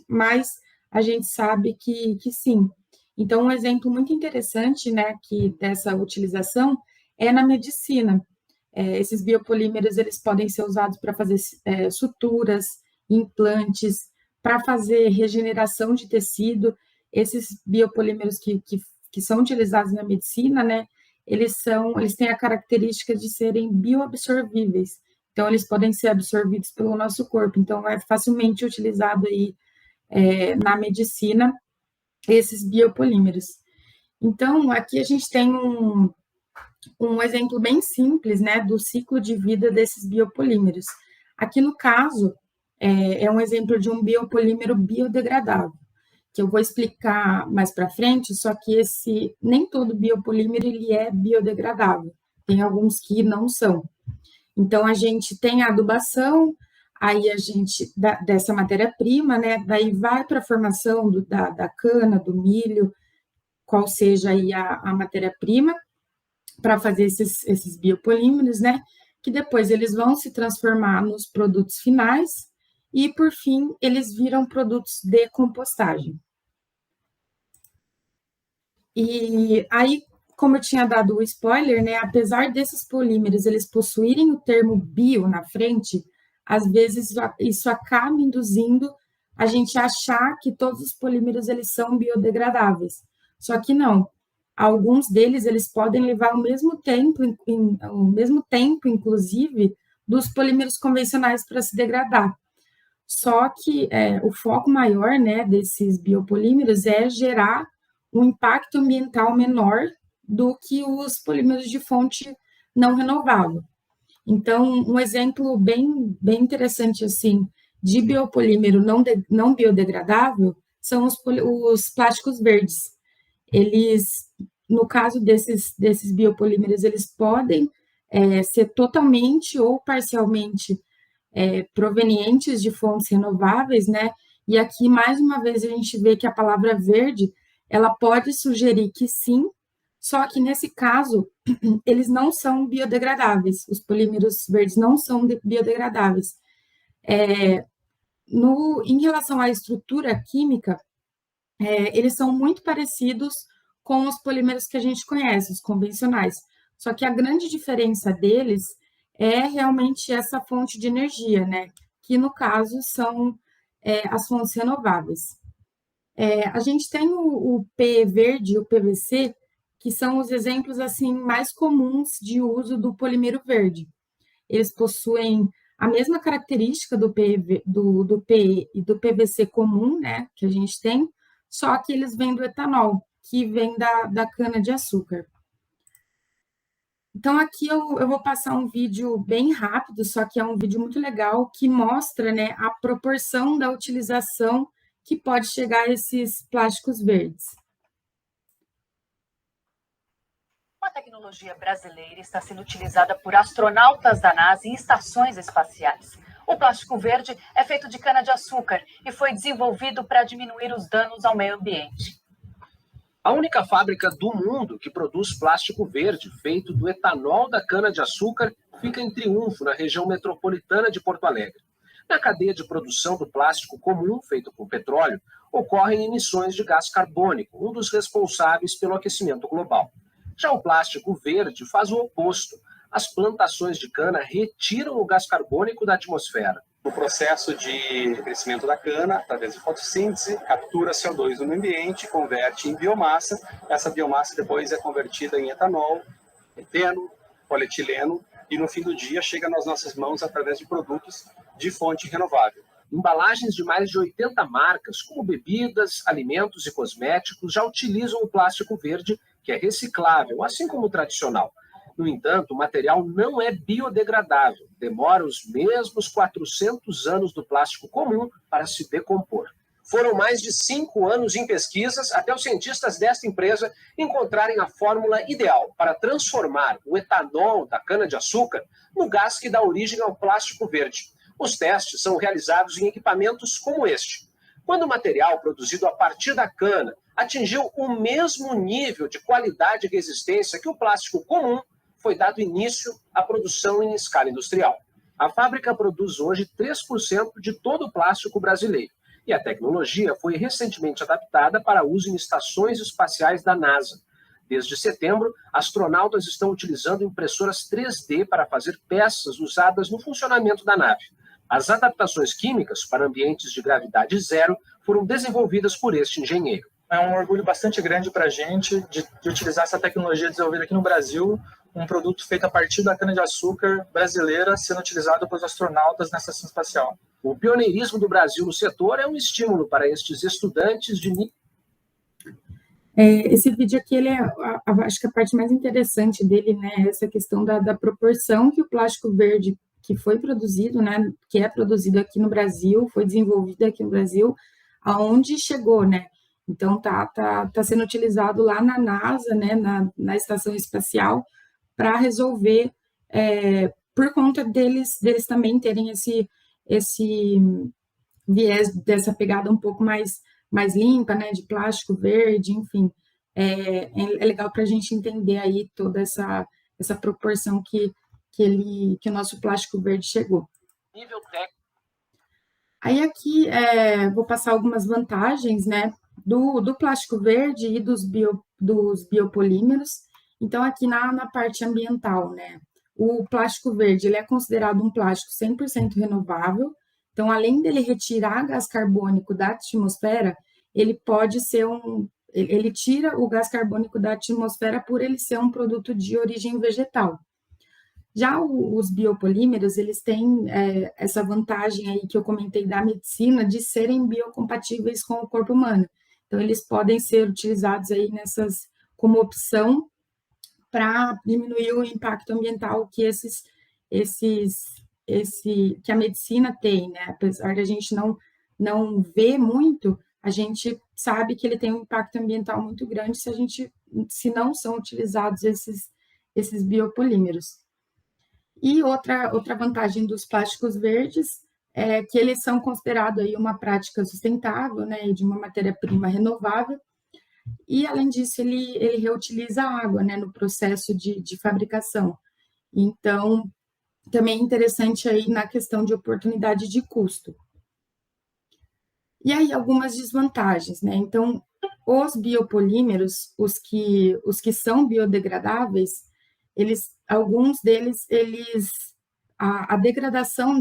mas a gente sabe que sim. Então, um exemplo muito interessante, né, dessa utilização é na medicina. Esses biopolímeros, eles podem ser usados para fazer suturas, implantes, para fazer regeneração de tecido. Esses biopolímeros que são utilizados na medicina, né, eles têm a característica de serem bioabsorvíveis. Então, eles podem ser absorvidos pelo nosso corpo. Então, é facilmente utilizado aí na medicina esses biopolímeros. Então, aqui a gente tem um exemplo bem simples, né, do ciclo de vida desses biopolímeros. Aqui no caso, é um exemplo de um biopolímero biodegradável, que eu vou explicar mais para frente, só que nem todo biopolímero ele é biodegradável, tem alguns que não são. Então, a gente tem a adubação, aí a gente, dessa matéria-prima, né, daí vai para a formação da cana, do milho, qual seja aí a matéria-prima, para fazer esses biopolímeros, né, que depois eles vão se transformar nos produtos finais e, por fim, eles viram produtos de compostagem. E aí, como eu tinha dado o spoiler, né, apesar desses polímeros eles possuírem o termo bio na frente, às vezes isso acaba induzindo a gente a achar que todos os polímeros eles são biodegradáveis. Só que não. Alguns deles eles podem levar o mesmo tempo, inclusive, dos polímeros convencionais para se degradar. Só que o foco maior, né, desses biopolímeros é gerar um impacto ambiental menor do que os polímeros de fonte não renovável. Então, um exemplo bem interessante assim de biopolímero não biodegradável são os plásticos verdes. Eles, no caso desses biopolímeros, eles podem ser totalmente ou parcialmente provenientes de fontes renováveis, né? E aqui, mais uma vez, a gente vê que a palavra verde, ela pode sugerir que sim, só que nesse caso, eles não são biodegradáveis, os polímeros verdes não são biodegradáveis. Em relação à estrutura química, eles são muito parecidos com os polímeros que a gente conhece, os convencionais, só que a grande diferença deles é realmente essa fonte de energia, né? Que no caso são as fontes renováveis. A gente tem o PE verde e o PVC, que são os exemplos assim mais comuns de uso do polímero verde. Eles possuem a mesma característica do PE e do PVC comum, né, que a gente tem, só que eles vêm do etanol, que vem da cana-de-açúcar. Então, aqui eu vou passar um vídeo bem rápido, só que é um vídeo muito legal, que mostra, né, a proporção da utilização que pode chegar a esses plásticos verdes. Uma tecnologia brasileira está sendo utilizada por astronautas da NASA em estações espaciais. O plástico verde é feito de cana-de-açúcar e foi desenvolvido para diminuir os danos ao meio ambiente. A única fábrica do mundo que produz plástico verde feito do etanol da cana-de-açúcar fica em Triunfo, na região metropolitana de Porto Alegre. Na cadeia de produção do plástico comum, feito com petróleo, ocorrem emissões de gás carbônico, um dos responsáveis pelo aquecimento global. Já o plástico verde faz o oposto. As plantações de cana retiram o gás carbônico da atmosfera. No processo de crescimento da cana, através de fotossíntese, captura CO2 no ambiente, converte em biomassa. Essa biomassa depois é convertida em etanol, eteno, polietileno e no fim do dia chega nas nossas mãos através de produtos de fonte renovável. Embalagens de mais de 80 marcas, como bebidas, alimentos e cosméticos, já utilizam o plástico verde, que é reciclável, assim como o tradicional. No entanto, o material não é biodegradável, demora os mesmos 400 anos do plástico comum para se decompor. Foram mais de 5 anos em pesquisas até os cientistas desta empresa encontrarem a fórmula ideal para transformar o etanol da cana-de-açúcar no gás que dá origem ao plástico verde. Os testes são realizados em equipamentos como este. Quando o material produzido a partir da cana atingiu o mesmo nível de qualidade e resistência que o plástico comum, foi dado início à produção em escala industrial. A fábrica produz hoje 3% de todo o plástico brasileiro e a tecnologia foi recentemente adaptada para uso em estações espaciais da NASA. Desde setembro, astronautas estão utilizando impressoras 3D para fazer peças usadas no funcionamento da nave. As adaptações químicas para ambientes de gravidade zero foram desenvolvidas por este engenheiro. É um orgulho bastante grande para a gente de utilizar essa tecnologia desenvolvida aqui no Brasil, um produto feito a partir da cana-de-açúcar brasileira sendo utilizado pelos astronautas na estação espacial. O pioneirismo do Brasil no setor é um estímulo para estes estudantes de... Esse vídeo aqui, ele acho que a parte mais interessante dele, né, é essa questão da proporção que o plástico verde que foi produzido, né, que é produzido aqui no Brasil, foi desenvolvido aqui no Brasil, aonde chegou, né? Então, tá sendo utilizado lá na NASA, né, na estação espacial, para resolver, por conta deles também terem esse viés dessa pegada um pouco mais limpa, né, de plástico verde, enfim. É legal para a gente entender aí toda essa proporção que o nosso plástico verde chegou. nível técnico. Aí aqui, vou passar algumas vantagens, né, do plástico verde e dos biopolímeros. Então, aqui na parte ambiental, né, o plástico verde, ele é considerado um plástico 100% renovável. Então, além dele retirar gás carbônico da atmosfera, ele pode ser ele tira o gás carbônico da atmosfera por ele ser um produto de origem vegetal. Já os biopolímeros, eles têm essa vantagem aí que eu comentei da medicina, de serem biocompatíveis com o corpo humano. Então, eles podem ser utilizados aí como opção para diminuir o impacto ambiental que que a medicina tem, né? Apesar de a gente não ver muito, a gente sabe que ele tem um impacto ambiental muito grande se não são utilizados esses biopolímeros. E outra vantagem dos plásticos verdes é que eles são considerados aí uma prática sustentável, né, de uma matéria-prima renovável, e além disso ele reutiliza a água, né, no processo de fabricação. Então, também é interessante aí na questão de oportunidade de custo. E aí algumas desvantagens, né? Então, os biopolímeros, os que são biodegradáveis, alguns deles, a degradação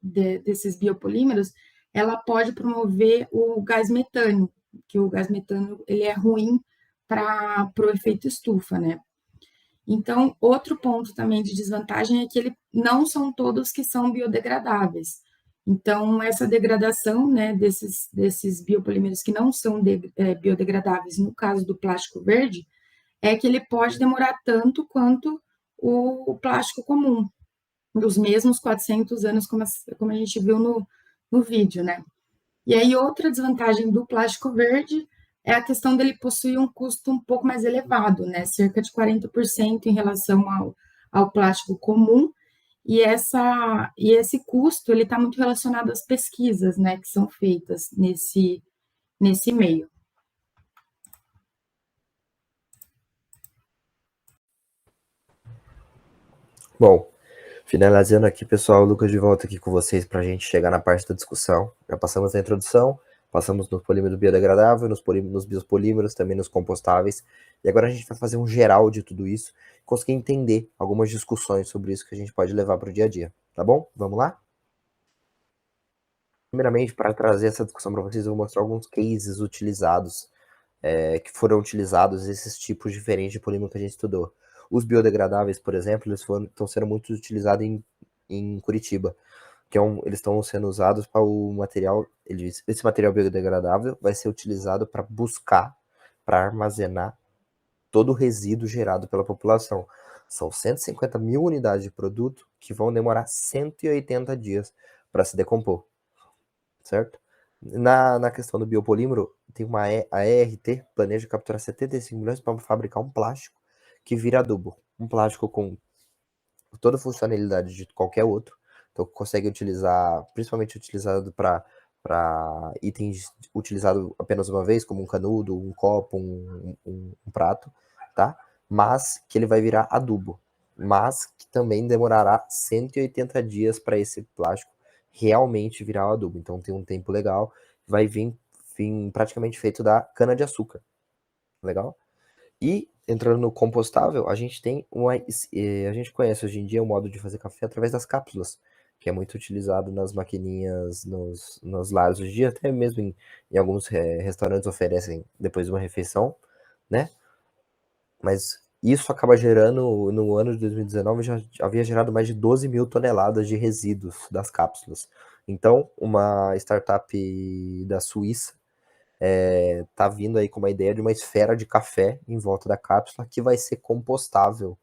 desses biopolímeros, ela pode promover o gás metano, que o gás metano ele é ruim para o efeito estufa, né? Então, outro ponto também de desvantagem é que não são todos que são biodegradáveis. Então, essa degradação, né, desses biopolímeros que não são biodegradáveis, no caso do plástico verde, é que ele pode demorar tanto quanto o plástico comum, os mesmos 400 anos, como a gente viu no vídeo, né? E aí, outra desvantagem do plástico verde é a questão dele possuir um custo um pouco mais elevado, né? Cerca de 40% em relação ao plástico comum, e esse custo ele está muito relacionado às pesquisas, né, que são feitas nesse meio. Bom, finalizando aqui, pessoal, o Lucas de volta aqui com vocês para a gente chegar na parte da discussão. Já passamos a introdução, passamos no polímero biodegradável, nos biopolímeros, também nos compostáveis, e agora a gente vai fazer um geral de tudo isso, conseguir entender algumas discussões sobre isso que a gente pode levar para o dia a dia, tá bom? Vamos lá? Primeiramente, para trazer essa discussão para vocês, eu vou mostrar alguns cases utilizados, que foram utilizados esses tipos diferentes de polímero que a gente estudou. Os biodegradáveis, por exemplo, eles estão sendo muito utilizados em Curitiba, que eles estão sendo usados para o material, esse material biodegradável vai ser utilizado para armazenar todo o resíduo gerado pela população. São 150 mil unidades de produto que vão demorar 180 dias para se decompor, certo? Na questão do biopolímero, tem a ERT planeja capturar 75 milhões para fabricar um plástico que vira adubo. Um plástico com toda a funcionalidade de qualquer outro. Então, consegue utilizar, principalmente utilizado para itens utilizados apenas uma vez, como um canudo, um copo, um prato, tá? Mas que ele vai virar adubo. Mas que também demorará 180 dias para esse plástico realmente virar o adubo. Então, tem um tempo legal. vai vir praticamente feito da cana-de-açúcar. Legal? E, entrando no compostável, a gente conhece hoje em dia o modo de fazer café através das cápsulas, que é muito utilizado nas maquininhas, nos lares hoje em dia, até mesmo em alguns restaurantes oferecem depois de uma refeição, né? Mas isso acaba gerando, no ano de 2019, já havia gerado mais de 12 mil toneladas de resíduos das cápsulas. Então, uma startup da Suíça tá vindo aí com uma ideia de uma esfera de café em volta da cápsula que vai ser compostável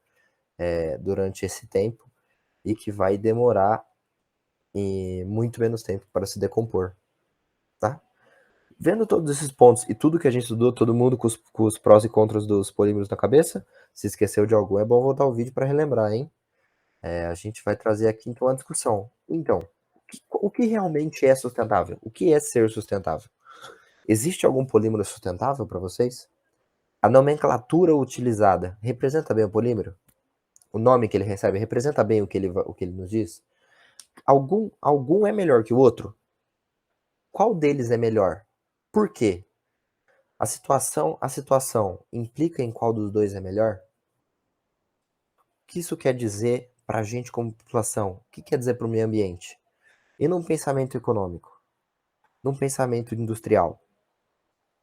durante esse tempo e que vai demorar muito menos tempo para se decompor, tá? Vendo todos esses pontos e tudo que a gente estudou, todo mundo com os prós e contras dos polímeros na cabeça, se esqueceu de algum, é bom voltar o vídeo para relembrar, hein? A gente vai trazer aqui então a discussão. Então, o que realmente é sustentável? O que é ser sustentável? Existe algum polímero sustentável para vocês? A nomenclatura utilizada representa bem o polímero? O nome que ele recebe representa bem o que ele nos diz? Algum é melhor que o outro? Qual deles é melhor? Por quê? A situação implica em qual dos dois é melhor? O que isso quer dizer para a gente como população? O que quer dizer para o meio ambiente? E num pensamento econômico? Num pensamento industrial?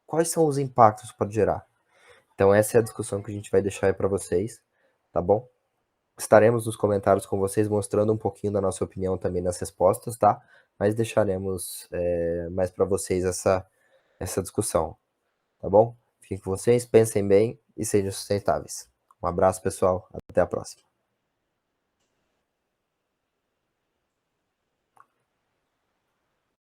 Quais são os impactos que pode gerar? Então essa é a discussão que a gente vai deixar aí para vocês, tá bom? Estaremos nos comentários com vocês mostrando um pouquinho da nossa opinião também nas respostas, tá? Mas deixaremos mais para vocês essa discussão, tá bom? Fiquem com vocês, pensem bem e sejam sustentáveis. Um abraço, pessoal. Até a próxima.